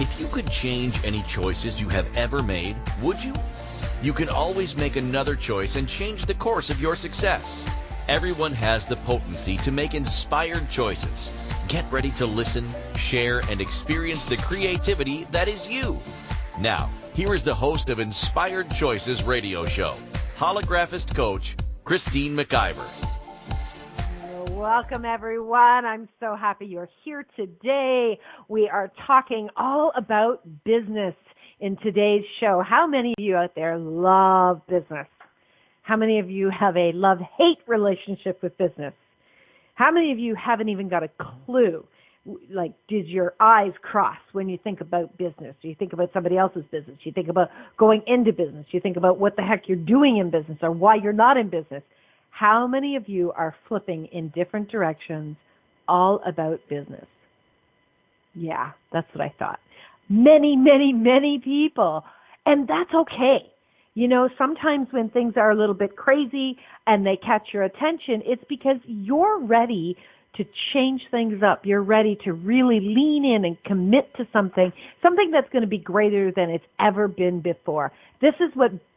If you could change any choices you have ever made, would you? You can always make another choice and change the course of your success. Everyone has the potency to make inspired choices. Get ready to listen, share, and experience the creativity that is you. Now, here is the host of Inspired Choices radio show, Holographist coach, Christine McIver. Welcome, everyone. I'm so happy you're here today. We are talking all about business in today's show. How many of you out there love business? How many of you have a love-hate relationship with business? How many of you haven't even got a clue? Like, did your eyes cross when you think about business? Do you think about somebody else's business? You think about going into business? You think about what the heck you're doing in business or why you're not in business? How many of you are flipping in different directions all about business? Yeah, that's what I thought. Many, many, many people. And that's okay. You know, sometimes when things are a little bit crazy and they catch your attention, it's because you're ready to change things up. You're ready to really lean in and commit to something that's going to be greater than it's ever been before. This is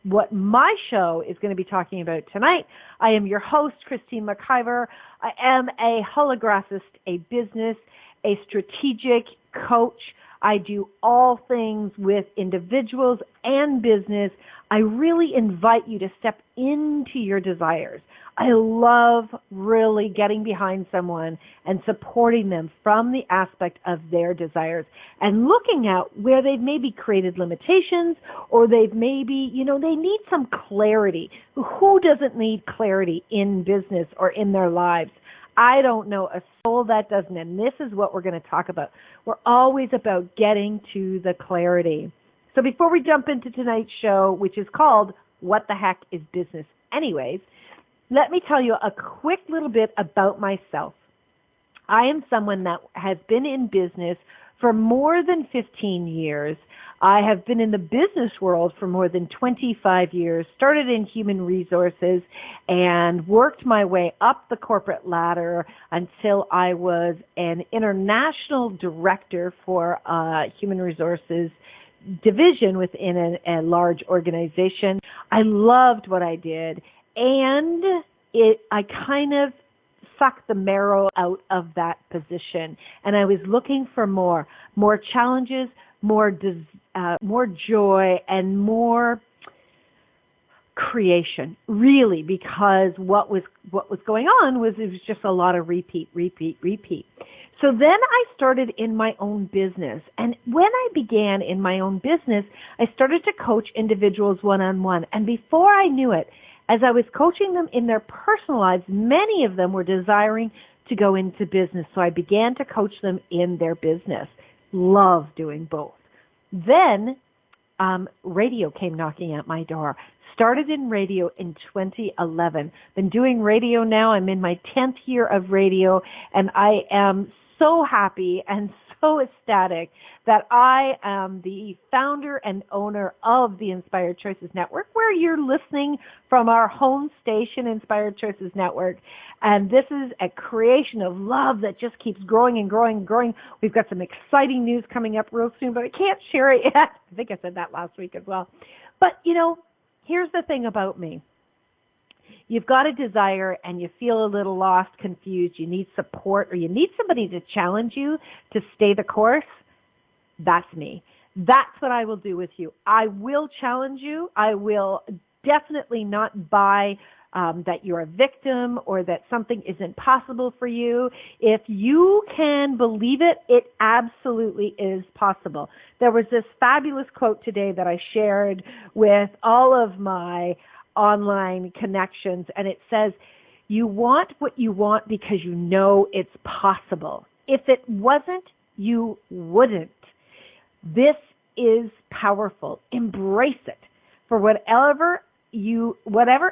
what my show is going to be talking about tonight. I am your host, Christine McIver. I am a holographist, a business, a strategic coach. I do all things with individuals and business. I really invite you to step into your desires. I love really getting behind someone and supporting them from the aspect of their desires and looking at where they've maybe created limitations or they've maybe, they need some clarity. Who doesn't need clarity in business or in their lives? I don't know a soul that doesn't, and this is what we're going to talk about. We're always about getting to the clarity. So before we jump into tonight's show, which is called What the Heck is Business Anyways, let me tell you a quick little bit about myself. I am someone that has been in business for more than 15 years. I have been in the business world for more than 25 years, started in human resources, and worked my way up the corporate ladder until I was an international director for human resources division within a large organization. I loved what I did. And I kind of sucked the marrow out of that position. And I was looking for more challenges, more joy, and more creation, really, because what was going on was it was just a lot of repeat. So then I started in my own business. And when I began in my own business, I started to coach individuals one-on-one. And before I knew it, as I was coaching them in their personal lives, many of them were desiring to go into business. So I began to coach them in their business. Love doing both. Then radio came knocking at my door. Started in radio in 2011. Been doing radio now. I'm in my 10th year of radio, and I am so happy and so ecstatic that I am the founder and owner of the Inspired Choices Network, where you're listening from our home station, Inspired Choices Network. And this is a creation of love that just keeps growing and growing and growing. We've got some exciting news coming up real soon, but I can't share it yet. I think I said that last week as well. But, here's the thing about me. You've got a desire and you feel a little lost, confused, you need support, or you need somebody to challenge you to stay the course. That's me. That's what I will do with you. I will challenge you. I will definitely not buy that you're a victim or that something isn't possible for you. If you can believe it, it absolutely is possible. There was this fabulous quote today that I shared with all of my online connections, and it says, you want what you want because you know it's possible. If it wasn't, you wouldn't. This is powerful. Embrace it. For whatever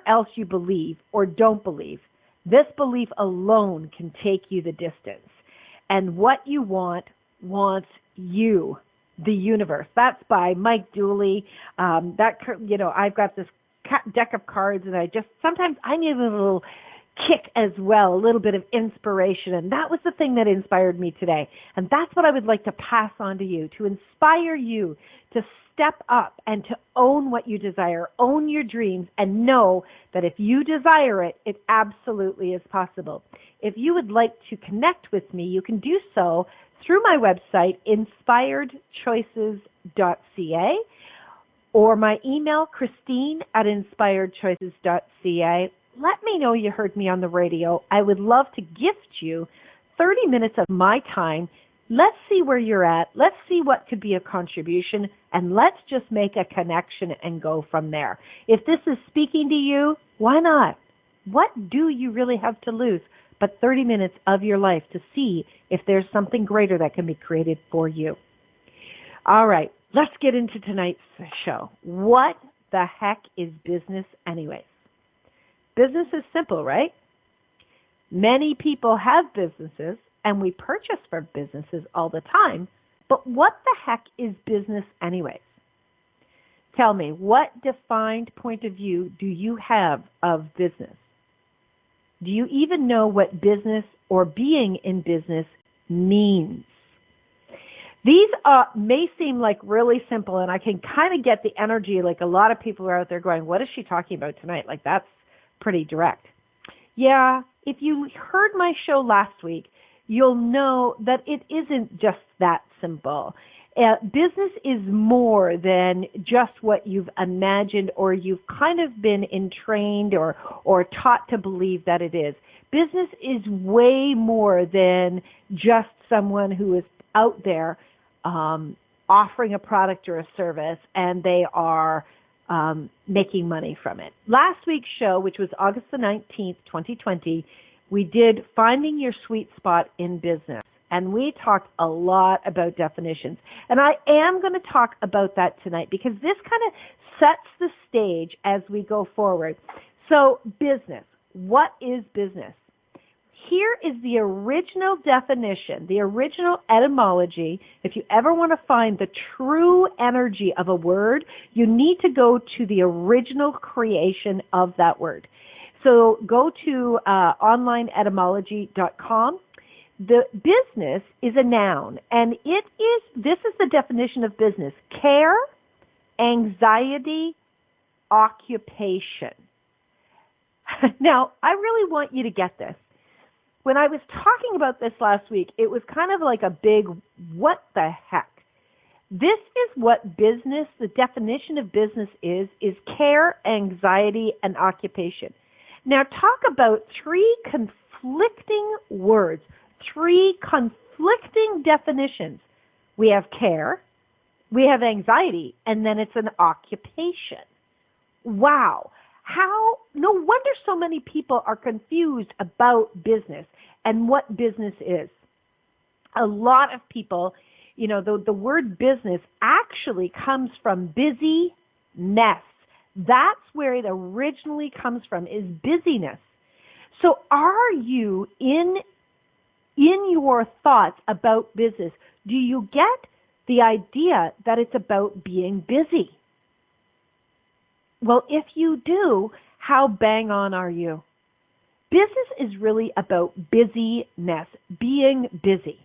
else you believe or don't believe, this belief alone can take you the distance. And what you want wants you, the universe. That's by Mike Dooley. I've got this deck of cards, and sometimes I need a little kick as well, a little bit of inspiration. And that was the thing that inspired me today. And that's what I would like to pass on to you, to inspire you to step up and to own what you desire, own your dreams, and know that if you desire it, it absolutely is possible. If you would like to connect with me, you can do so through my website, inspiredchoices.ca, or my email, Christine@inspiredchoices.ca. Let me know you heard me on the radio. I would love to gift you 30 minutes of my time. Let's see where you're at. Let's see what could be a contribution, and let's just make a connection and go from there. If this is speaking to you, why not? What do you really have to lose but 30 minutes of your life to see if there's something greater that can be created for you? All right, let's get into tonight's show. What the heck is business anyways? Business is simple, right? Many people have businesses, and we purchase for businesses all the time, but what the heck is business anyways? Tell me, what defined point of view do you have of business? Do you even know what business or being in business means? These may seem like really simple, and I can kind of get the energy, like a lot of people are out there going, what is she talking about tonight? Like, that's pretty direct. Yeah, if you heard my show last week, you'll know that it isn't just that simple. Business is more than just what you've imagined or you've kind of been entrained or taught to believe that it is. Business is way more than just someone who is out there offering a product or a service and they are making money from it. Last week's show, which was August the 19th, 2020, we did Finding Your Sweet Spot in Business, and we talked a lot about definitions. And I am going to talk about that tonight because this kind of sets the stage as we go forward. So business, what is business? Here is the original definition, the original etymology. If you ever want to find the true energy of a word, you need to go to the original creation of that word. So go to onlineetymology.com. The business is a noun, and this is the definition of business: care, anxiety, occupation. Now, I really want you to get this. When I was talking about this last week, it was kind of like a big, what the heck? This is what business, the definition of business is care, anxiety, and occupation. Now, talk about three conflicting words, three conflicting definitions. We have care, we have anxiety, and then it's an occupation. Wow. No wonder so many people are confused about business and what business is. A lot of people, the word business actually comes from busyness. That's where it originally comes from, is busyness. So are you in your thoughts about business, do you get the idea that it's about being busy? Well, if you do, how bang on are you? Business is really about busyness, being busy.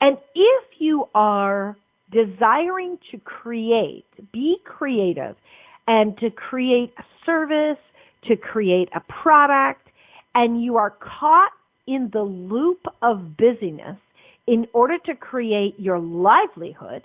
And if you are desiring to be creative, and to create a service, to create a product, and you are caught in the loop of busyness in order to create your livelihood,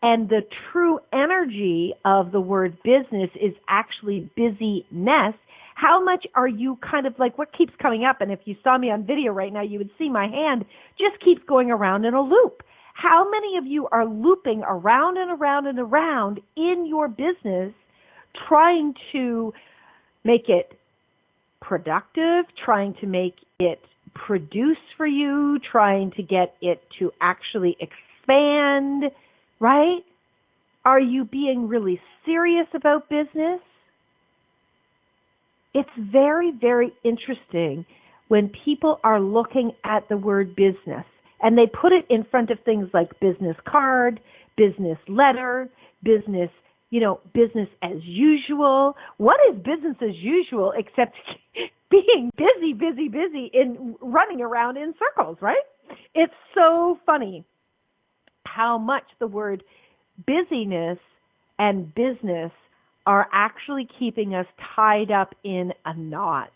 and the true energy of the word business is actually busyness, how much are you kind of like, what keeps coming up? And if you saw me on video right now, you would see my hand just keeps going around in a loop. How many of you are looping around and around and around in your business, trying to make it productive, trying to make it produce for you, trying to get it to actually expand, right? Are you being really serious about business? It's very, very interesting when people are looking at the word business and they put it in front of things like business card, business letter, business, business as usual. What is business as usual except being busy, busy, busy in running around in circles, right? It's so funny how much the word busyness and business are actually keeping us tied up in a knot.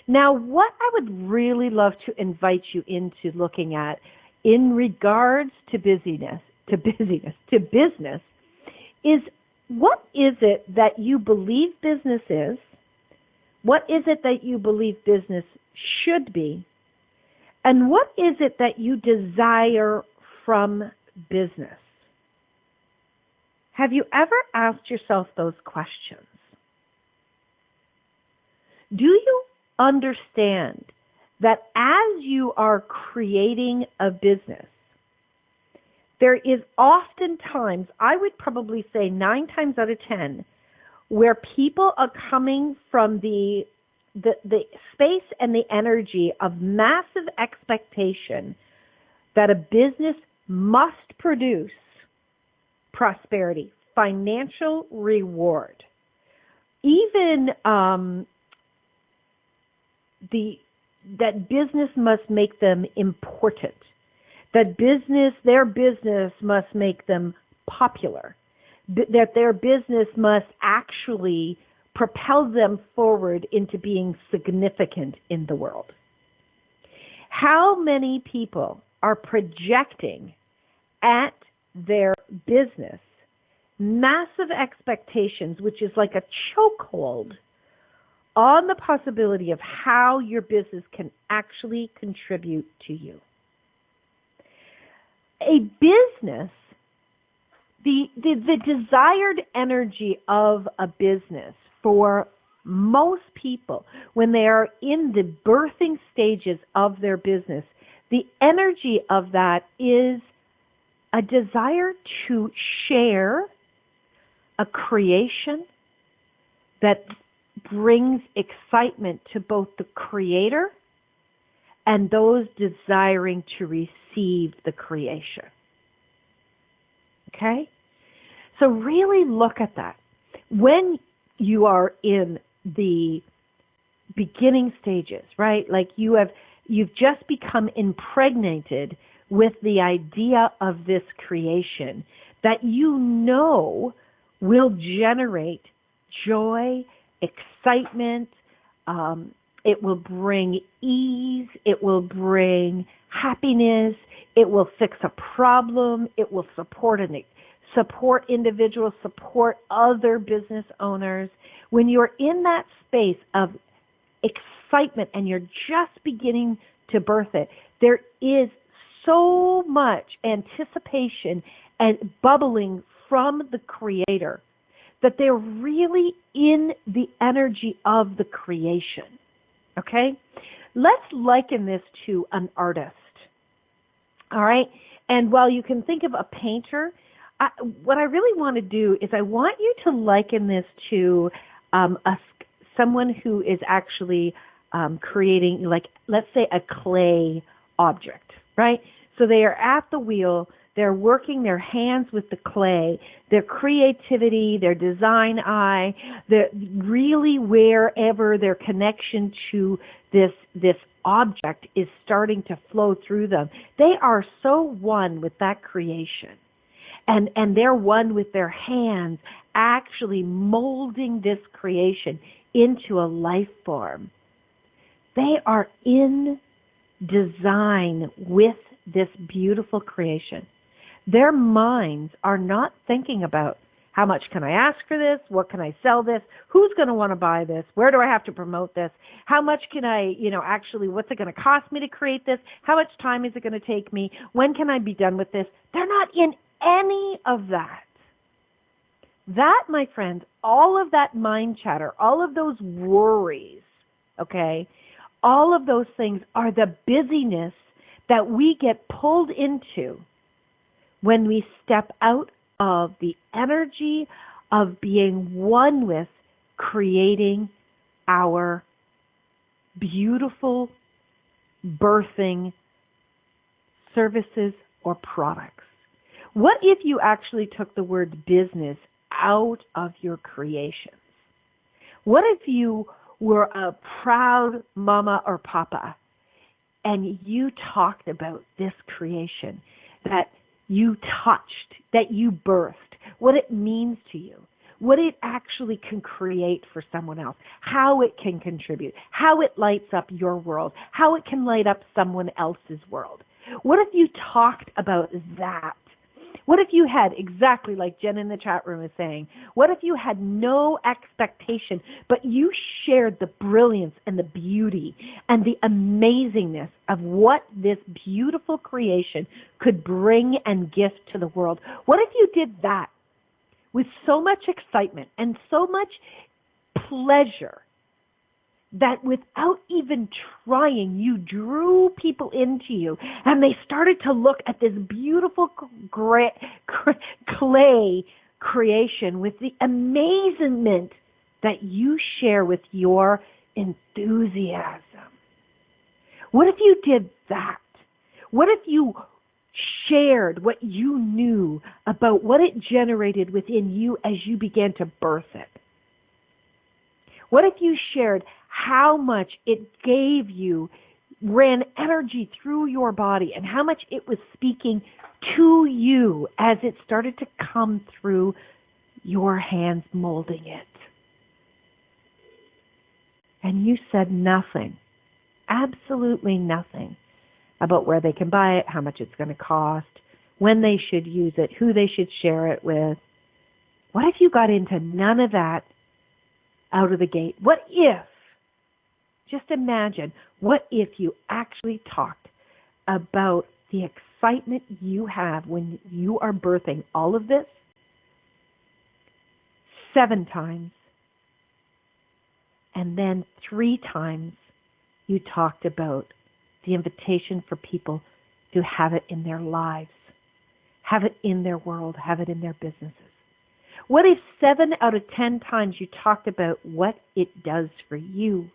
Now, what I would really love to invite you into looking at in regards to business, is what is it that you believe business is? What is it that you believe business should be? And what is it that you desire from business? Have you ever asked yourself those questions? Do you understand that as you are creating a business, there is oftentimes, I would probably say 9 times out of 10, where people are coming from the space and the energy of massive expectation that a business must produce prosperity, financial reward, even that business must make them important, that their business must make them popular, that their business must actually propel them forward into being significant in the world. How many people are projecting at their business massive expectations, which is like a chokehold on the possibility of how your business can actually contribute to you? A business, the desired energy of a business for most people when they are in the birthing stages of their business, the energy of that is a desire to share a creation that brings excitement to both the creator and those desiring to receive the creation. Okay? So really look at that. When you are in the beginning stages, right? Like you've just become impregnated with the idea of this creation that you know will generate joy, excitement, it will bring ease, it will bring happiness, it will fix a problem, it will support individuals, support other business owners. When you're in that space of excitement and you're just beginning to birth it, there is so much anticipation and bubbling from the creator that they're really in the energy of the creation. Okay? Let's liken this to an artist. All right? And while you can think of a painter, what I really want to do is I want you to liken this to someone who is actually creating, like, let's say a clay object, right? So they are at the wheel, they're working their hands with the clay, their creativity, their design eye, really wherever their connection to this object is starting to flow through them. They are so one with that creation. And they're one with their hands actually molding this creation into a life form. They are in design with this beautiful creation. Their minds are not thinking about how much can I ask for this? What can I sell this? Who's going to want to buy this? Where do I have to promote this? How much can I, actually, what's it going to cost me to create this? How much time is it going to take me? When can I be done with this? They're not in any of that. That, my friends, all of that mind chatter, all of those worries, okay, all of those things are the busyness that we get pulled into when we step out of the energy of being one with creating our beautiful birthing services or products. What if you actually took the word business out of your creations? What if you were a proud mama or papa, and you talked about this creation that you touched, that you birthed, what it means to you, what it actually can create for someone else, how it can contribute, how it lights up your world, how it can light up someone else's world. What if you talked about that? What if you had, exactly like Jen in the chat room is saying, what if you had no expectation, but you shared the brilliance and the beauty and the amazingness of what this beautiful creation could bring and gift to the world? What if you did that with so much excitement and so much pleasure that without even trying, you drew people into you, and they started to look at this beautiful clay creation with the amazement that you share with your enthusiasm? What if you did that? What if you shared what you knew about what it generated within you as you began to birth it? What if you shared how much it gave you, ran energy through your body, and how much it was speaking to you as it started to come through your hands molding it? And you said nothing, absolutely nothing, about where they can buy it, how much it's going to cost, when they should use it, who they should share it with. What if you got into none of that out of the gate? What if, just imagine, what if you actually talked about the excitement you have when you are birthing all of this 7 times, and then 3 times you talked about the invitation for people to have it in their lives, have it in their world, have it in their businesses? What if 7 out of 10 times you talked about what it does for you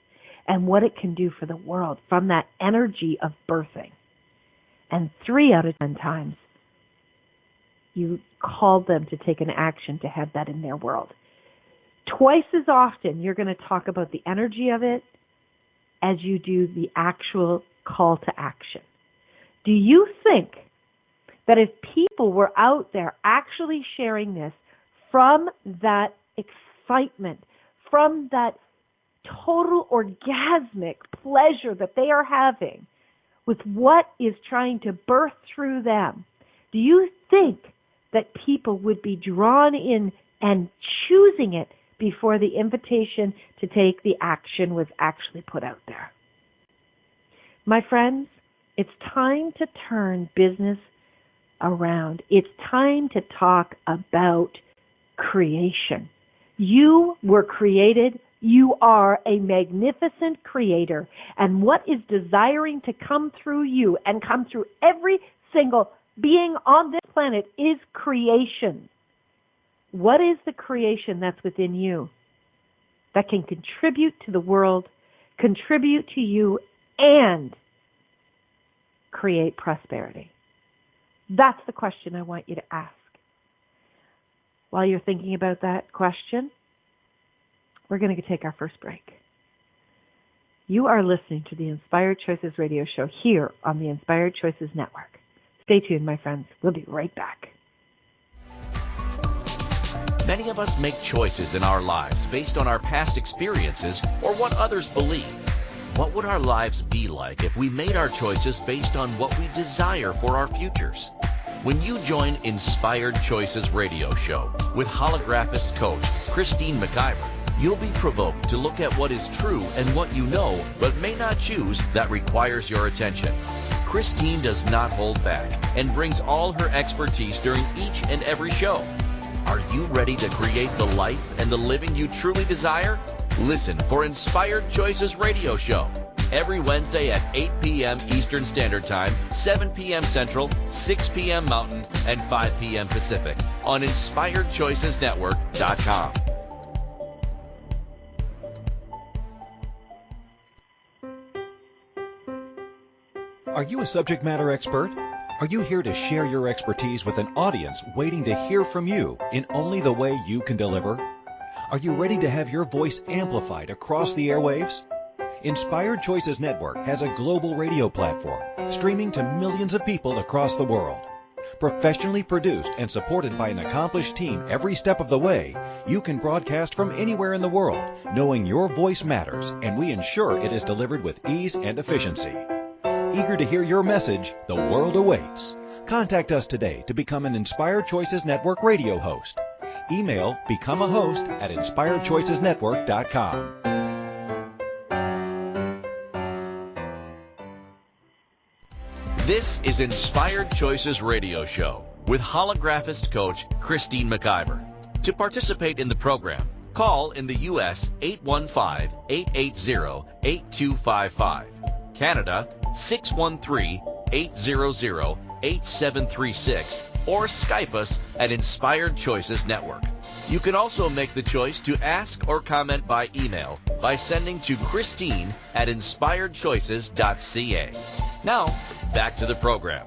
and what it can do for the world from that energy of birthing, and 3 out of 10 times you called them to take an action to have that in their world? Twice as often you're going to talk about the energy of it as you do the actual call to action. Do you think that if people were out there actually sharing this from that excitement, from that total orgasmic pleasure that they are having with what is trying to birth through them, do you think that people would be drawn in and choosing it before the invitation to take the action was actually put out there? My friends, it's time to turn business around. It's time to talk about creation. You were created. You are a magnificent creator. And what is desiring to come through you and come through every single being on this planet is creation. What is the creation that's within you that can contribute to the world, contribute to you, and create prosperity? That's the question I want you to ask. While you're thinking about that question, we're going to take our first break. You are listening to the Inspired Choices radio show here on the Inspired Choices Network. Stay tuned, my friends. We'll be right back. Many of us make choices in our lives based on our past experiences or what others believe. What would our lives be like if we made our choices based on what we desire for our futures? When you join Inspired Choices radio show with holographist coach Christine McIver, you'll be provoked to look at what is true and what you know but may not choose that requires your attention. Christine does not hold back and brings all her expertise during each and every show. Are you ready to create the life and the living you truly desire? Listen for Inspired Choices radio show every Wednesday at 8 p.m. Eastern Standard Time, 7 p.m. Central, 6 p.m. Mountain, and 5 p.m. Pacific on InspiredChoicesNetwork.com. Are you a subject matter expert? Are you here to share your expertise with an audience waiting to hear from you in only the way you can deliver? Are you ready to have your voice amplified across the airwaves? Inspired Choices Network has a global radio platform streaming to millions of people across the world. Professionally produced and supported by an accomplished team every step of the way, you can broadcast from anywhere in the world, knowing your voice matters, and we ensure it is delivered with ease and efficiency. Eager to hear your message, the world awaits. Contact us today to become an Inspired Choices Network radio host. Email becomeahost@inspiredchoicesnetwork.com. This is Inspired Choices Radio Show with holographist coach Christine McIver. To participate in the program, call in the U.S. 815-880-8255, Canada 613-800-8736, or Skype us at Inspired Choices Network. You can also make the choice to ask or comment by email by sending to Christine@inspiredchoices.ca. Now, back to the program.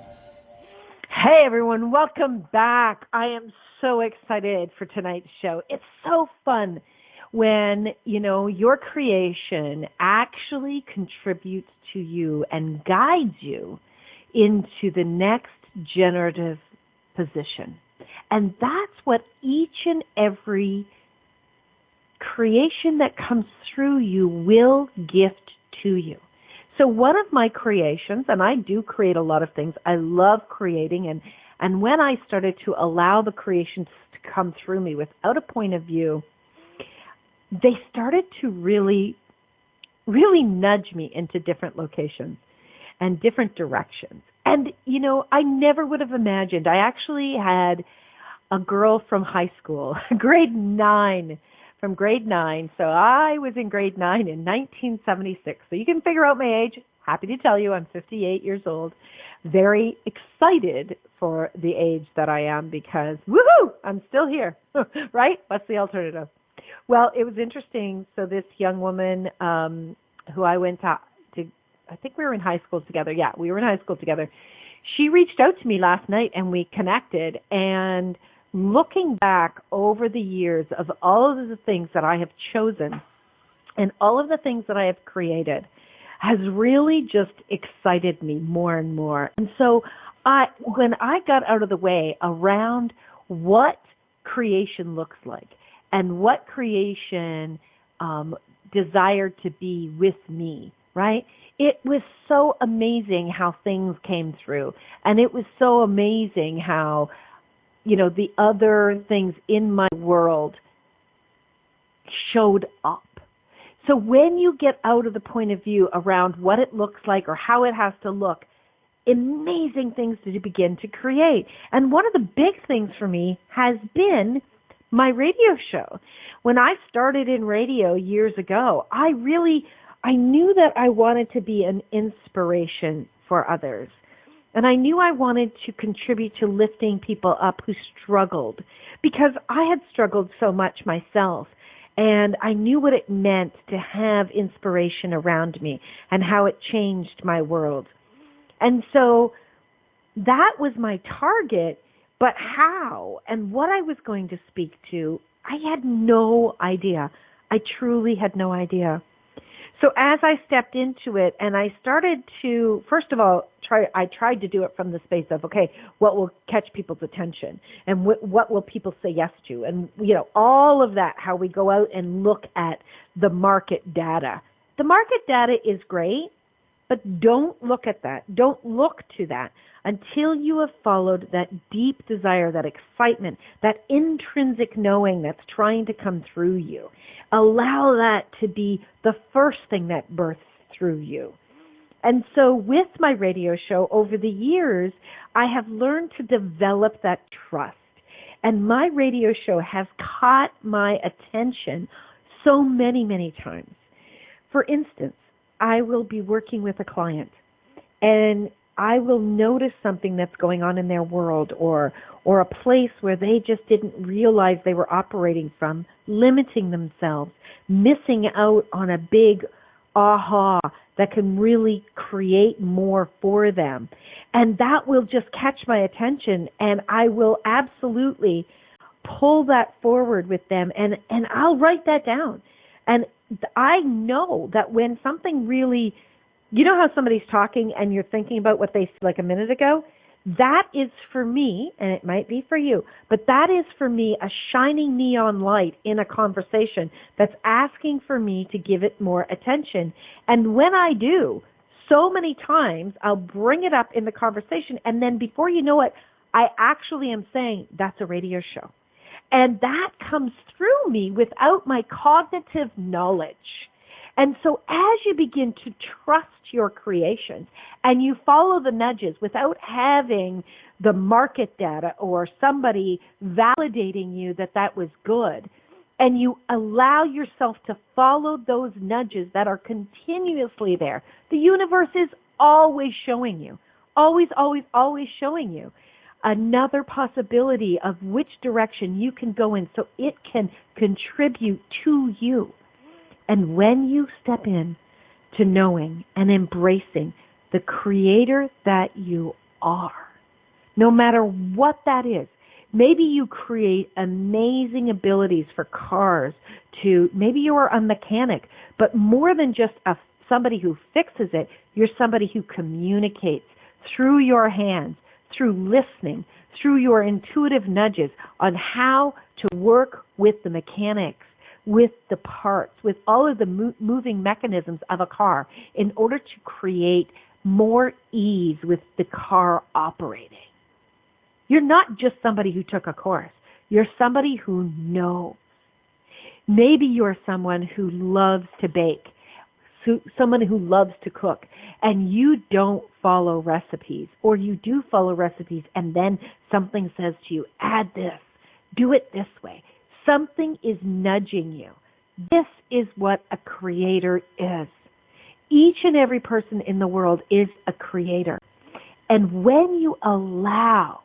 Hey everyone, welcome back. I am so excited for tonight's show. It's so fun when, your creation actually contributes to you and guides you into the next generative position. And that's what each and every creation that comes through you will gift to you. So one of my creations, and I do create a lot of things, I love creating, and when I started to allow the creations to come through me without a point of view, they started to really, really nudge me into different locations and different directions. And, I never would have imagined. I actually had a girl from high school, grade 9, from grade 9. So I was in grade 9 in 1976. So you can figure out my age. Happy to tell you I'm 58 years old. Very excited for the age that I am because, woohoo, I'm still here, right? What's the alternative? Well, it was interesting. So this young woman who I went to, I think we were in high school together. Yeah, we were in high school together. She reached out to me last night and we connected. And looking back over the years of all of the things that I have chosen and all of the things that I have created has really just excited me more and more. And so when I got out of the way around what creation looks like and what creation desired to be with me, right? It was so amazing how things came through. And it was so amazing how, the other things in my world showed up. So when you get out of the point of view around what it looks like or how it has to look, amazing things to begin to create. And one of the big things for me has been my radio show. When I started in radio years ago, I knew that I wanted to be an inspiration for others. And I knew I wanted to contribute to lifting people up who struggled because I had struggled so much myself. And I knew what it meant to have inspiration around me and how it changed my world. And so that was my target, but how and what I was going to speak to, I had no idea. I truly had no idea. So as I stepped into it and I started to, first of all, I tried to do it from the space of, okay, what will catch people's attention and what will people say yes to? And, all of that, how we go out and look at the market data. The market data is great, but don't look at that. Don't look to that until you have followed that deep desire, that excitement, that intrinsic knowing that's trying to come through you. Allow that to be the first thing that births through you. And so with my radio show over the years, I have learned to develop that trust. And my radio show has caught my attention so many, many times. For instance, I will be working with a client and I will notice something that's going on in their world or a place where they just didn't realize they were operating from, limiting themselves, missing out on a big aha that can really create more for them. And that will just catch my attention, and I will absolutely pull that forward with them, and I'll write that down. And I know that when something really, you know how somebody's talking and you're thinking about what they said like a minute ago? That is for me, and it might be for you, but that is for me a shining neon light in a conversation that's asking for me to give it more attention. And when I do, so many times I'll bring it up in the conversation, and then before you know it, I actually am saying, that's a radio show. And that comes through me without my cognitive knowledge. And so as you begin to trust your creations and you follow the nudges without having the market data or somebody validating you that that was good, and you allow yourself to follow those nudges that are continuously there, the universe is always showing you, always, always, always showing you another possibility of which direction you can go in so it can contribute to you. And when you step in to knowing and embracing the creator that you are, no matter what that is, maybe you create amazing abilities for cars to, maybe you are a mechanic, but more than just somebody who fixes it, you're somebody who communicates through your hands, through listening, through your intuitive nudges on how to work with the mechanics, with the parts, with all of the moving mechanisms of a car in order to create more ease with the car operating. You're not just somebody who took a course. You're somebody who knows. Maybe you're someone who loves to bake, someone who loves to cook, and you don't follow recipes, or you do follow recipes and then something says to you, add this, do it this way. Something is nudging you. This is what a creator is. Each and every person in the world is a creator. And when you allow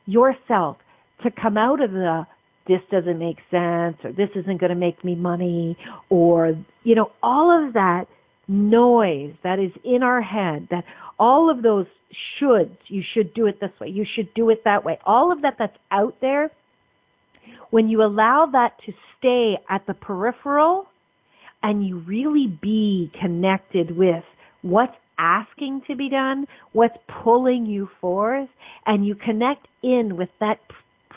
yourself to come out of the, this doesn't make sense, or this isn't going to make me money, or, all of that noise that is in our head, that all of those shoulds, you should do it this way, you should do it that way, all of that that's out there, when you allow that to stay at the peripheral and you really be connected with what's asking to be done, what's pulling you forth, and you connect in with that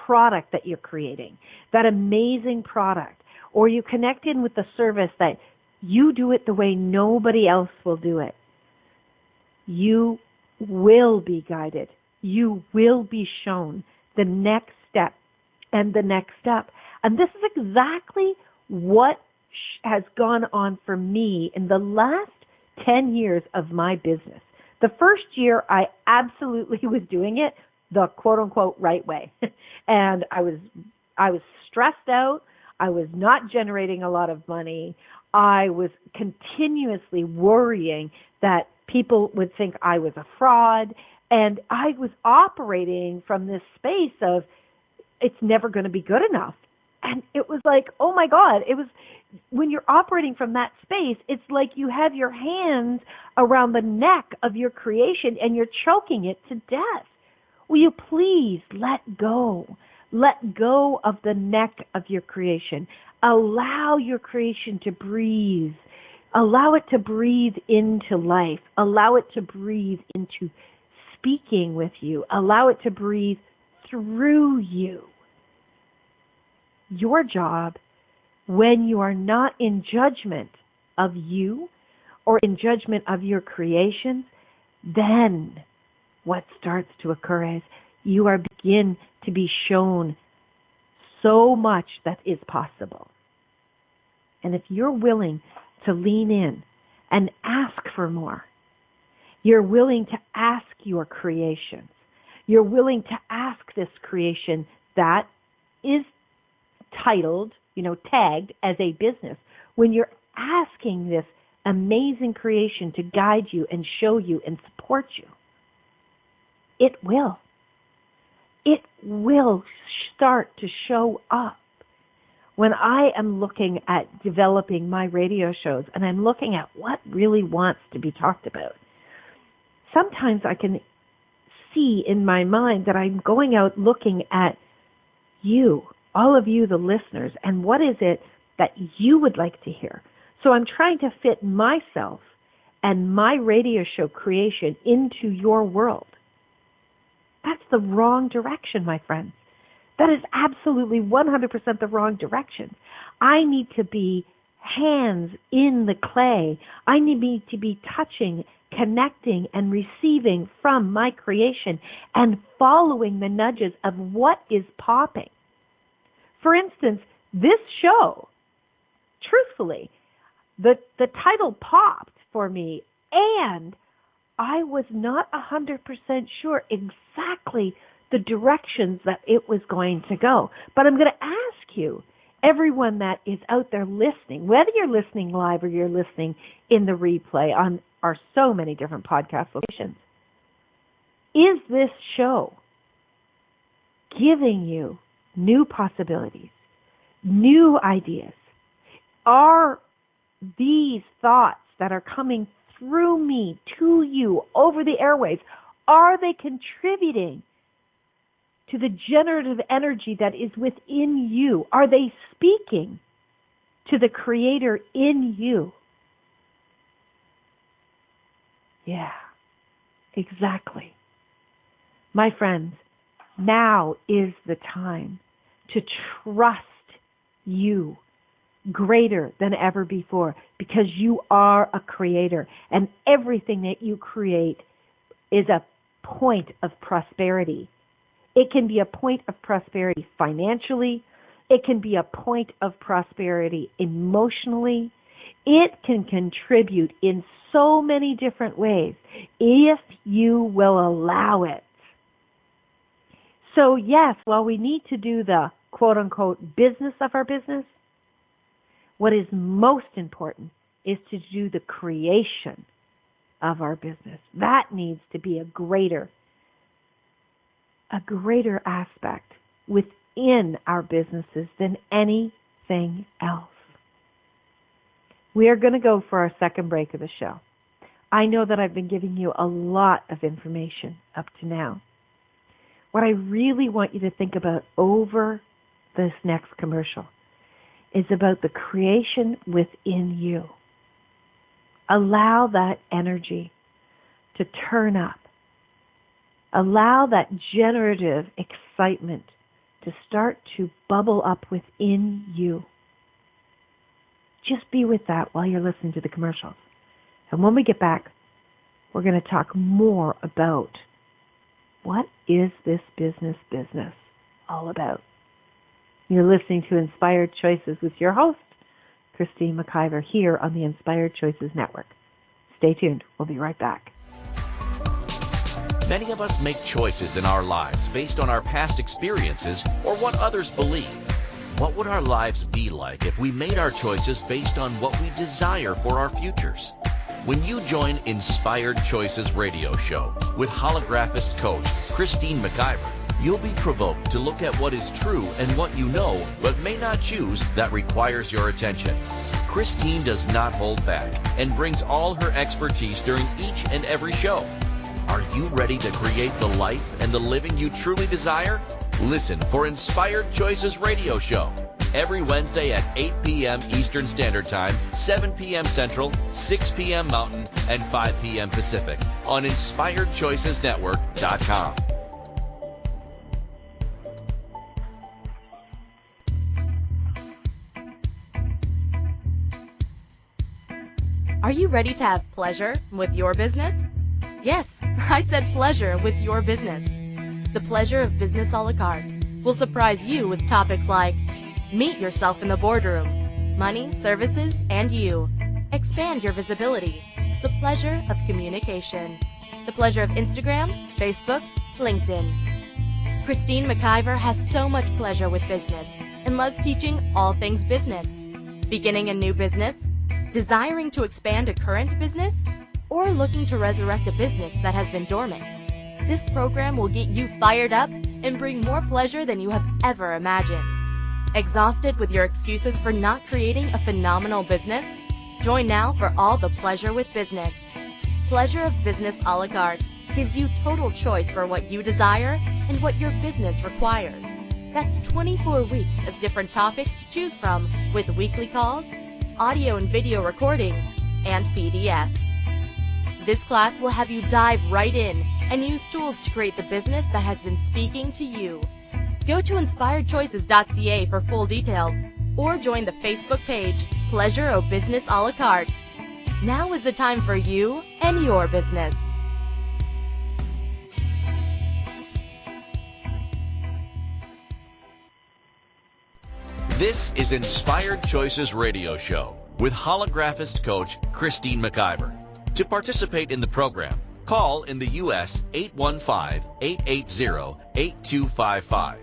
product that you're creating, that amazing product, or you connect in with the service that you do it the way nobody else will do it, you will be guided. You will be shown the next step and the next step. And this is exactly what has gone on for me in the last 10 years of my business. The first year, I absolutely was doing it the quote-unquote right way. And I was stressed out. I was not generating a lot of money. I was continuously worrying that people would think I was a fraud. And I was operating from this space of, it's never going to be good enough. And it was like, oh my God, it was, when you're operating from that space, it's like you have your hands around the neck of your creation and you're choking it to death. Will you please let go? Let go of the neck of your creation. Allow your creation to breathe. Allow it to breathe into life. Allow it to breathe into speaking with you. Allow it to breathe through you. Your job, when you are not in judgment of you or in judgment of your creations, then what starts to occur is you are begin to be shown so much that is possible. And if you're willing to lean in and ask for more, you're willing to ask your creations, you're willing to ask this creation that is titled, tagged as a business, when you're asking this amazing creation to guide you and show you and support you, it will start to show up. When I am looking at developing my radio shows and I'm looking at what really wants to be talked about, sometimes I can see in my mind that I'm going out looking at you all of you, the listeners, and what is it that you would like to hear. So I'm trying to fit myself and my radio show creation into your world. That's the wrong direction, my friends. That is absolutely 100% the wrong direction. I need to be hands in the clay. I need to be touching, connecting, and receiving from my creation and following the nudges of what is popping. For instance, this show, truthfully, the title popped for me, and I was not 100% sure exactly the directions that it was going to go. But I'm going to ask you, everyone that is out there listening, whether you're listening live or you're listening in the replay on our so many different podcast locations, is this show giving you new possibilities, new ideas? Are these thoughts that are coming through me to you over the airwaves, are they contributing to the generative energy that is within you? Are they speaking to the Creator in you? Yeah, exactly. My friends, now is the time to trust you greater than ever before, because you are a creator, and everything that you create is a point of prosperity. It can be a point of prosperity financially. It can be a point of prosperity emotionally. It can contribute in so many different ways if you will allow it. So yes, while we need to do the quote-unquote business of our business, what is most important is to do the creation of our business. That needs to be a greater aspect within our businesses than anything else. We are going to go for our second break of the show. I know that I've been giving you a lot of information up to now. What I really want you to think about over this next commercial is about the creation within you. Allow that energy to turn up. Allow that generative excitement to start to bubble up within you. Just be with that while you're listening to the commercials. And when we get back, we're going to talk more about what is this business all about. You're listening to Inspired Choices with your host, Christine McIver, here on the Inspired Choices Network. Stay tuned. We'll be right back. Many of us make choices in our lives based on our past experiences or what others believe. What would our lives be like if we made our choices based on what we desire for our futures? When you join Inspired Choices Radio Show with holographist coach Christine McIver, you'll be provoked to look at what is true and what you know but may not choose that requires your attention. Christine does not hold back and brings all her expertise during each and every show. Are you ready to create the life and the living you truly desire? Listen for Inspired Choices Radio Show every Wednesday at 8 p.m. Eastern Standard Time, 7 p.m. Central, 6 p.m. Mountain, and 5 p.m. Pacific on InspiredChoicesNetwork.com. Are you ready to have pleasure with your business? Yes, I said pleasure with your business. The Pleasure of Business a la carte will surprise you with topics like meet yourself in the boardroom, money, services, and you. Expand your visibility. The pleasure of communication. The pleasure of Instagram, Facebook, LinkedIn. Christine McIver has so much pleasure with business and loves teaching all things business. Beginning a new business? Desiring to expand a current business? Or looking to resurrect a business that has been dormant? This program will get you fired up and bring more pleasure than you have ever imagined. Exhausted with your excuses for not creating a phenomenal business? Join now for all the pleasure with business. Pleasure of Business a la carte gives you total choice for what you desire and what your business requires. That's 24 weeks of different topics to choose from with weekly calls, audio and video recordings, and PDFs. This class will have you dive right in and use tools to create the business that has been speaking to you. Go to inspiredchoices.ca for full details or join the Facebook page, Pleasure o' Business a la carte. Now is the time for you and your business. This is Inspired Choices Radio Show with holographist coach Christine McIver. To participate in the program, call in the U.S. 815-880-8255,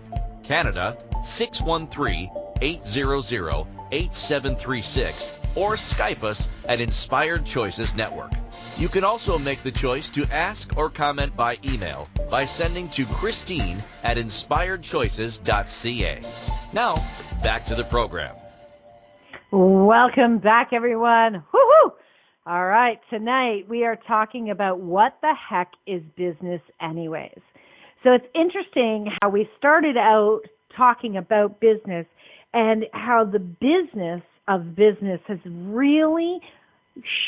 Canada 613-800-8736, or Skype us at Inspired Choices Network. You can also make the choice to ask or comment by email by sending to Christine at inspiredchoices.ca. Now, back to the program. Welcome back, everyone. Woo-hoo! All right, tonight we are talking about what the heck is business anyways. So it's interesting how we started out talking about business and how the business of business has really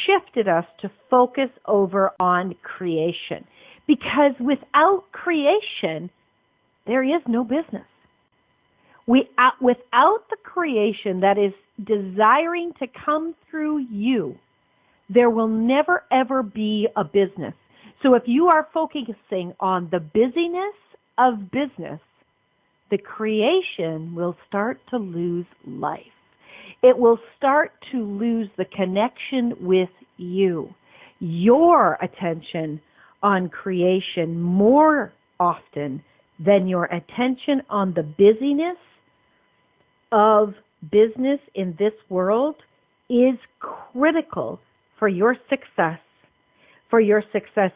shifted us to focus over on creation. Because without creation, there is no business. Without the creation that is desiring to come through you, there will never, ever be a business. So if you are focusing on the busyness of business, the creation will start to lose life. It will start to lose the connection with you. Your attention on creation more often than your attention on the busyness of business in this world is critical for your success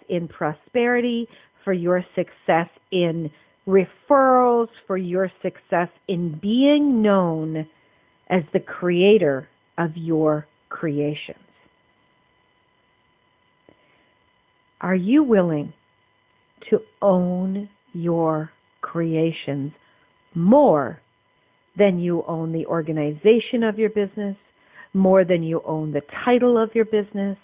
in prosperity, for your success in referrals, for your success in being known as the creator of your creations. Are you willing to own your creations more than you own the organization of your business, more than you own the title of your business,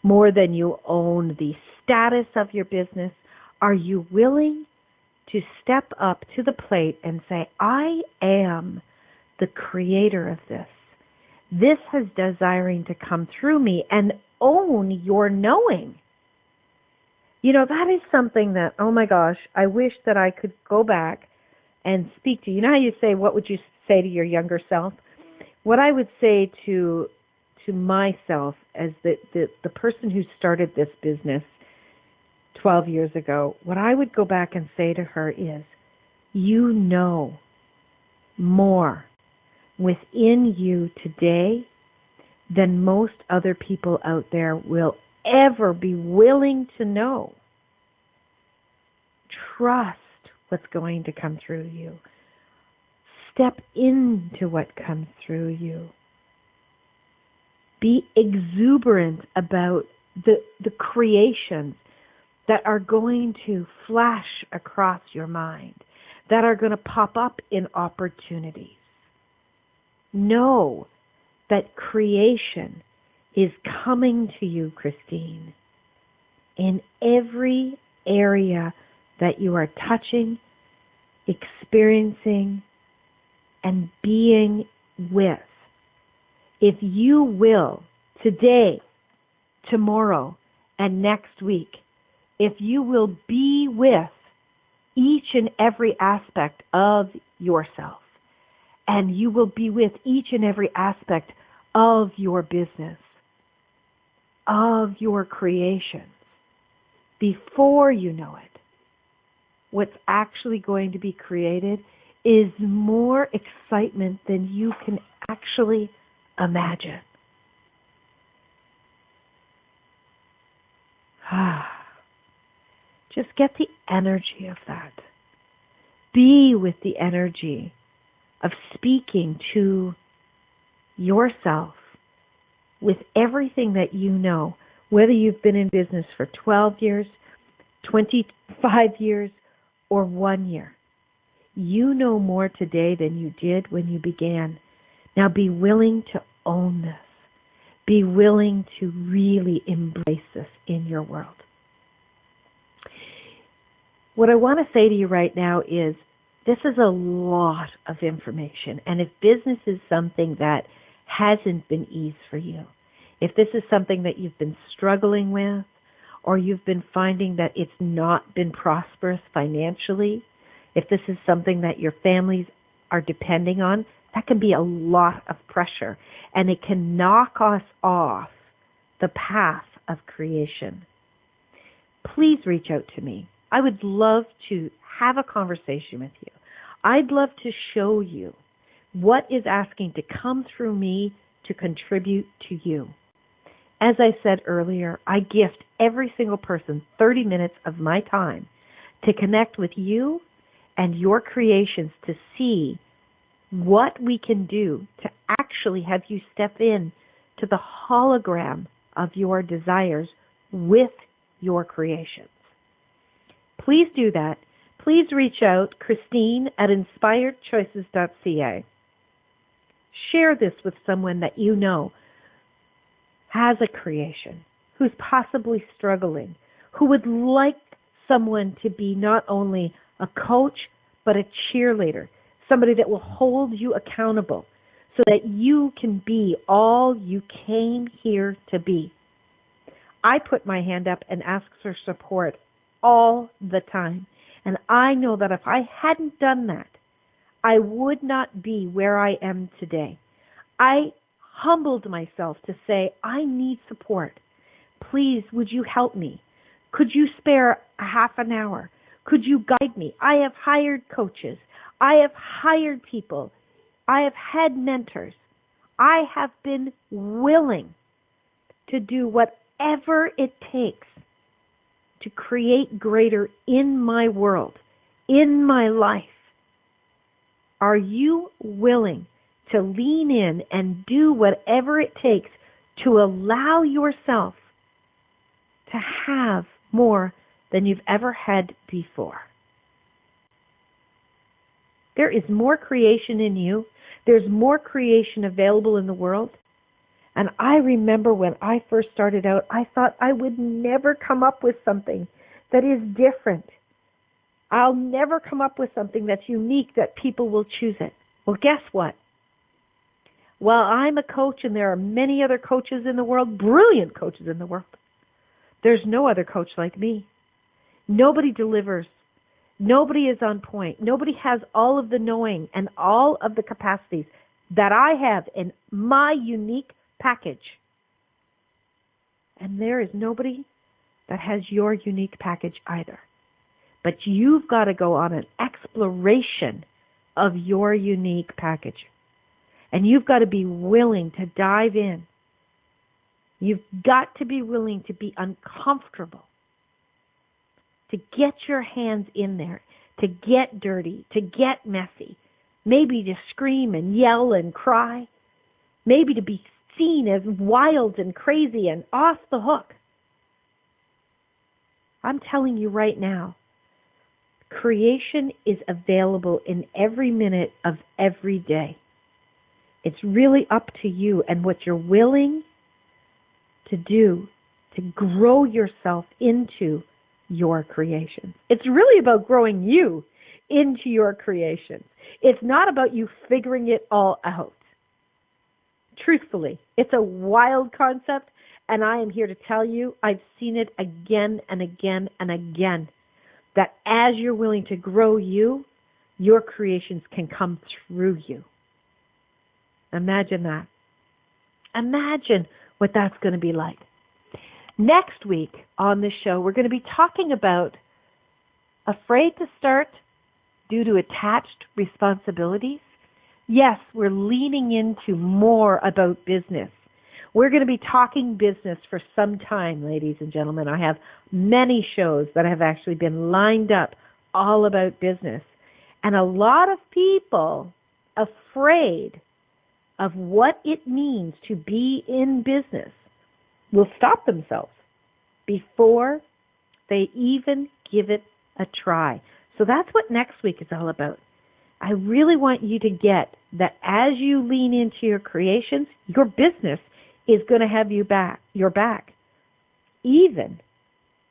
more than you own the status of your business? Are you willing to step up to the plate and say, I am the creator of this. This is desiring to come through me, and own your knowing. You know, that is something that, oh my gosh, I wish that I could go back and speak to. You know how you say, what would you say to your younger self? What I would say to myself as the person who started this business 12 years ago, what I would go back and say to her is, you know more within you today than most other people out there will ever be willing to know. Trust what's going to come through you. Step into what comes through you. Be exuberant about the creations that are going to flash across your mind, that are going to pop up in opportunities. Know that creation is coming to you, Christine, in every area that you are touching, experiencing, and being with. If you will, today, tomorrow, and next week, if you will be with each and every aspect of yourself, and you will be with each and every aspect of your business, of your creations, before you know it, what's actually going to be created is more excitement than you can actually imagine. Just get the energy of that. Be with the energy of speaking to yourself with everything that you know, whether you've been in business for 12 years, 25 years, or 1 year. You know more today than you did when you began. Now be willing to own this. Be willing to really embrace this in your world. What I want to say to you right now is this is a lot of information. And if business is something that hasn't been easy for you, if this is something that you've been struggling with, or you've been finding that it's not been prosperous financially, if this is something that your families are depending on, that can be a lot of pressure, and it can knock us off the path of creation. Please reach out to me. I would love to have a conversation with you. I'd love to show you what is asking to come through me to contribute to you. As I said earlier, I gift every single person 30 minutes of my time to connect with you and your creations to see what we can do to actually have you step in to the hologram of your desires with your creations. Please do that. Please reach out, Christine at inspiredchoices.ca. Share this with someone that you know has a creation, who's possibly struggling, who would like someone to be not only a coach, but a cheerleader, somebody that will hold you accountable so that you can be all you came here to be. I put my hand up and ask for support all the time. And I know that if I hadn't done that, I would not be where I am today. I humbled myself to say, I need support. Please, would you help me? Could you spare a half an hour? Could you guide me? I have hired coaches. I have hired people. I have had mentors. I have been willing to do whatever it takes to create greater in my world, in my life. Are you willing to lean in and do whatever it takes to allow yourself to have more than you've ever had before? There is more creation in you. There's more creation available in the world. And I remember when I first started out, I thought I would never come up with something that is different. I'll never come up with something that's unique that people will choose it. Well, guess what? While I'm a coach and there are many other coaches in the world, brilliant coaches in the world, there's no other coach like me. Nobody delivers. Nobody is on point. Nobody has all of the knowing and all of the capacities that I have in my unique package. And there is nobody that has your unique package either. But you've got to go on an exploration of your unique package. And you've got to be willing to dive in. You've got to be willing to be uncomfortable, to get your hands in there, to get dirty, to get messy, maybe to scream and yell and cry, maybe to be seen as wild and crazy and off the hook. I'm telling you right now, creation is available in every minute of every day. It's really up to you and what you're willing to do to grow yourself into your creations. It's really about growing you into your creations. It's not about you figuring it all out. Truthfully, it's a wild concept, and I am here to tell you I've seen it again and again and again, that as you're willing to grow you, your creations can come through you. Imagine that. Imagine what that's going to be like. Next week on this show, we're going to be talking about afraid to start due to attached responsibilities. Yes, we're leaning into more about business. We're going to be talking business for some time, ladies and gentlemen. I have many shows that have actually been lined up all about business. And a lot of people afraid of what it means to be in business will stop themselves before they even give it a try. So that's what next week is all about. I really want you to get that as you lean into your creations, your business is going to have your back, even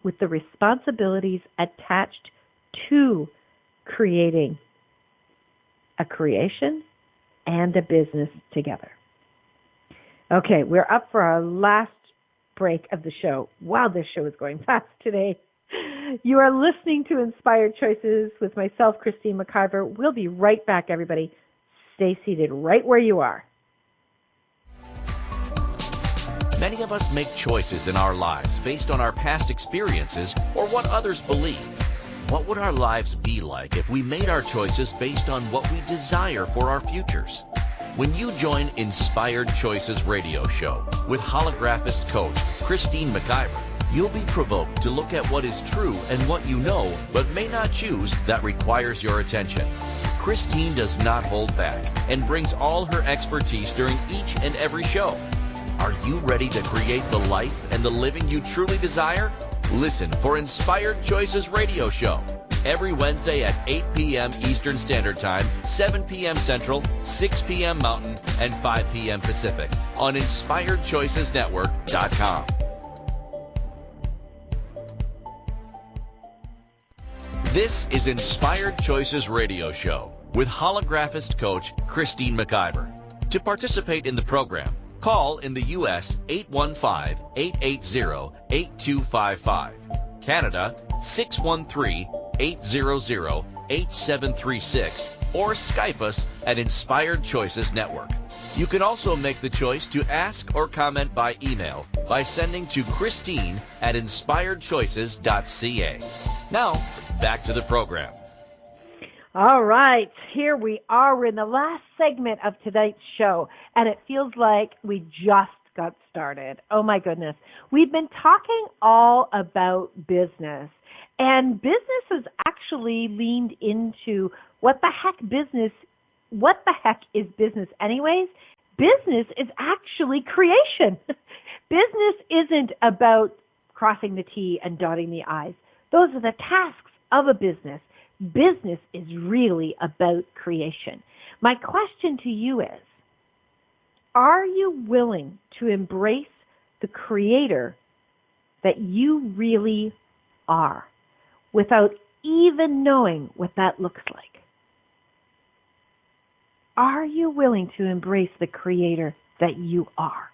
with the responsibilities attached to creating a creation and a business together. Okay, we're up for our last break of the show. Wow, this show is going fast today. You are listening to Inspired Choices with myself, Christine McIver. We'll be right back, everybody. Stay seated right where you are. Many of us make choices in our lives based on our past experiences or what others believe. What would our lives be like if we made our choices based on what we desire for our futures? When you join Inspired Choices radio show with holographist coach Christine McIver, you'll be provoked to look at what is true and what you know but may not choose that requires your attention. Christine does not hold back and brings all her expertise during each and every show. Are you ready to create the life and the living you truly desire? Listen for Inspired Choices radio show every Wednesday at 8 p.m. Eastern Standard Time, 7 p.m. Central, 6 p.m. Mountain, and 5 p.m. Pacific on InspiredChoicesNetwork.com. This is Inspired Choices Radio Show with holographist coach Christine McIver. To participate in the program, call in the U.S. 815-880-8255, Canada 613-800-8736, or Skype us at Inspired Choices Network. You can also make the choice to ask or comment by email by sending to Christine at inspiredchoices.ca. Now, back to the program. All right, here we are. We're in the last segment of tonight's show, and it feels like we just got started. Oh, my goodness. We've been talking all about business, and business has actually leaned into what the heck is business anyways? Business is actually creation. Business isn't about crossing the T and dotting the I's. Those are the tasks of a business. Business is really about creation. My question to you is, are you willing to embrace the creator that you really are without even knowing what that looks like? Are you willing to embrace the creator that you are?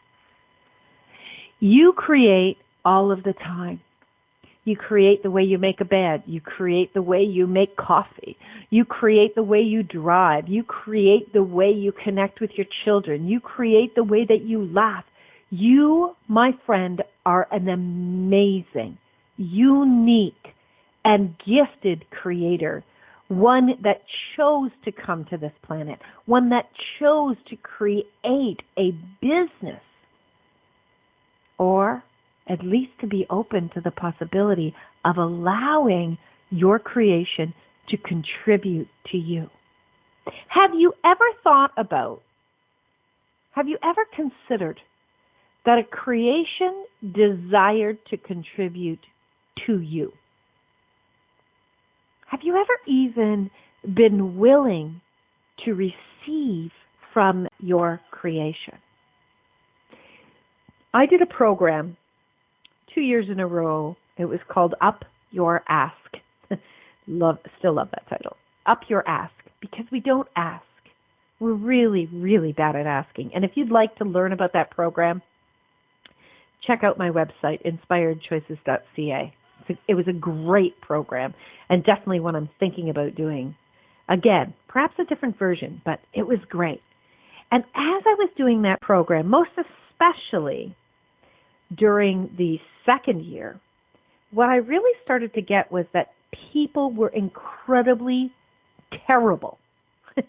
You create all of the time. You create the way you make a bed. You create the way you make coffee. You create the way you drive. You create the way you connect with your children. You create the way that you laugh. You, my friend, are an amazing, unique, and gifted creator. One that chose to come to this planet. One that chose to create a business. Or at least to be open to the possibility of allowing your creation to contribute to you. Have you ever considered that a creation desired to contribute to you? Have you ever even been willing to receive from your creation? I did a program 2 years in a row. It was called Up Your Ask. Still love that title. Up Your Ask, because we don't ask. We're really, really bad at asking. And if you'd like to learn about that program, check out my website, inspiredchoices.ca. It was a great program, and definitely one I'm thinking about doing again, perhaps a different version, but it was great. And as I was doing that program, most especially during the second year, what I really started to get was that people were incredibly terrible. This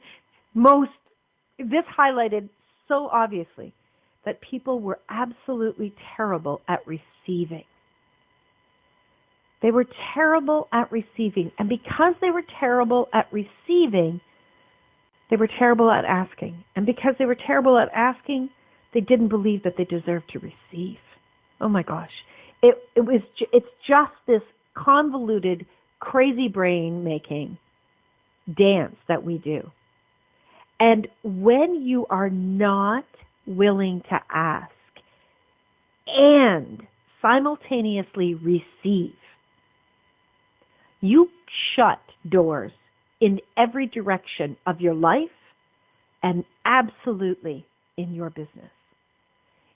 highlighted so obviously that people were absolutely terrible at receiving. They were terrible at receiving. And because they were terrible at receiving, they were terrible at asking. And because they were terrible at asking, they didn't believe that they deserved to receive. Oh my gosh. It's just this convoluted, crazy brain making dance that we do. And when you are not willing to ask and simultaneously receive, you shut doors in every direction of your life and absolutely in your business.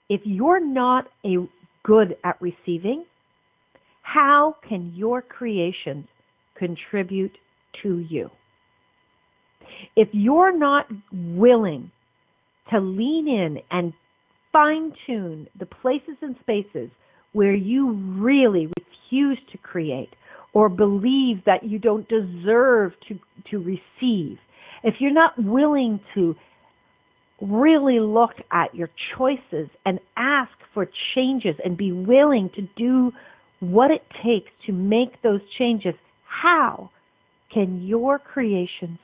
If you're not good at receiving, how can your creations contribute to you? If you're not willing to lean in and fine-tune the places and spaces where you really refuse to create or believe that you don't deserve to receive, if you're not willing to really look at your choices and ask for changes and be willing to do what it takes to make those changes, how can your creations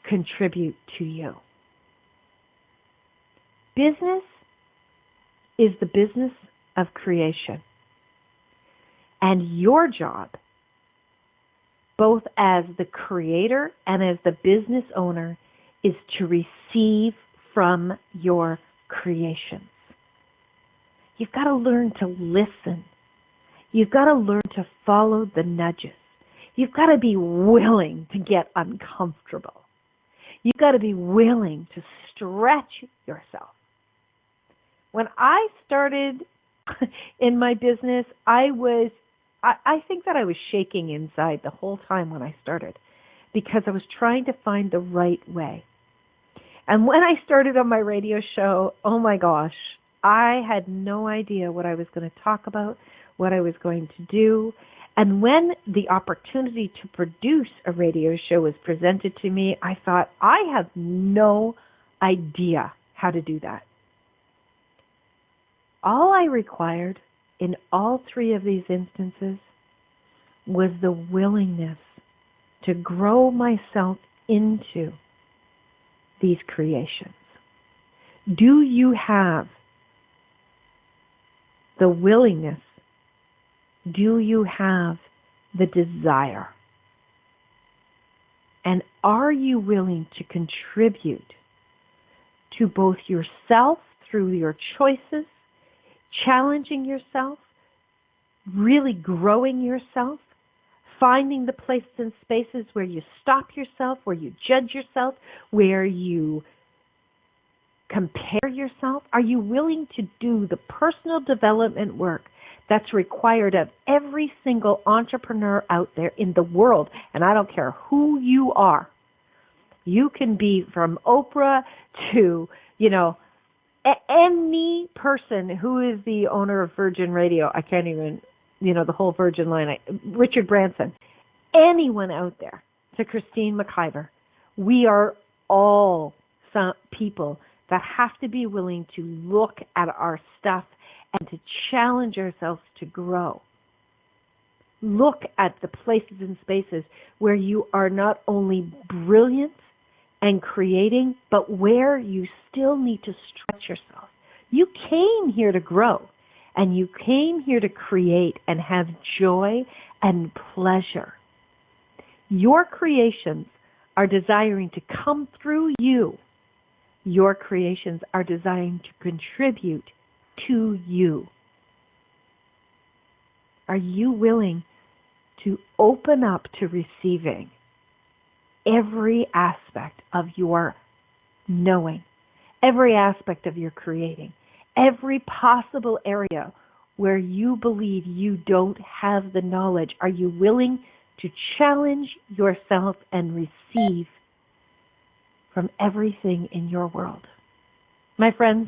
contribute to you? Business is the business of creation. And your job, both as the creator and as the business owner, is to receive from your creations. You've got to learn to listen. You've got to learn to follow the nudges. You've got to be willing to get uncomfortable. You've got to be willing to stretch yourself. When I started in my business, I think that I was shaking inside the whole time when I started because I was trying to find the right way. And when I started on my radio show, oh my gosh, I had no idea what I was going to talk about, what I was going to do. And when the opportunity to produce a radio show was presented to me, I thought, I have no idea how to do that. All I required in all three of these instances was the willingness to grow myself into these creations. Do you have the willingness? Do you have the desire? And are you willing to contribute to both yourself through your choices, challenging yourself, really growing yourself, finding the places and spaces where you stop yourself, where you judge yourself, where you compare yourself? Are you willing to do the personal development work that's required of every single entrepreneur out there in the world? And I don't care who you are. You can be from Oprah to, any person who is the owner of Virgin Radio. I can't even, the whole Virgin line. Richard Branson. Anyone out there, to Christine McIver. We are all some people that have to be willing to look at our stuff and to challenge ourselves to grow. Look at the places and spaces where you are not only brilliant and creating, but where you still need to stretch yourself. You came here to grow, and you came here to create and have joy and pleasure. Your creations are desiring to come through you. Your creations are designed to contribute to you. Are you willing to open up to receiving every aspect of your knowing, every aspect of your creating, every possible area where you believe you don't have the knowledge? Are you willing to challenge yourself and receive from everything in your world? My friends,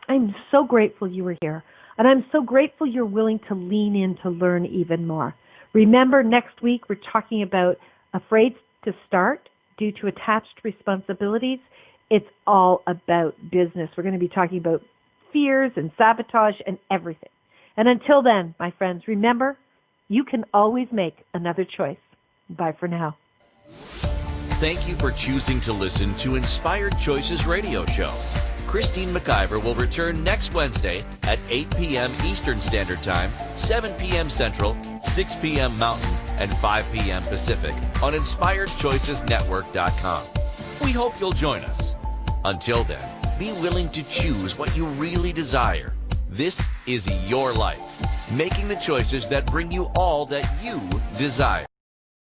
I'm so grateful you were here, and I'm so grateful you're willing to lean in to learn even more. Remember, next week we're talking about afraid to start due to attached responsibilities. It's all about business. We're going to be talking about fears and sabotage and everything. And until then, my friends, remember, you can always make another choice. Bye for now. Thank you for choosing to listen to Inspired Choices Radio Show. Christine McIver will return next Wednesday at 8 p.m. Eastern Standard Time, 7 p.m. Central, 6 p.m. Mountain, and 5 p.m. Pacific on InspiredChoicesNetwork.com. We hope you'll join us. Until then, be willing to choose what you really desire. This is your life, making the choices that bring you all that you desire.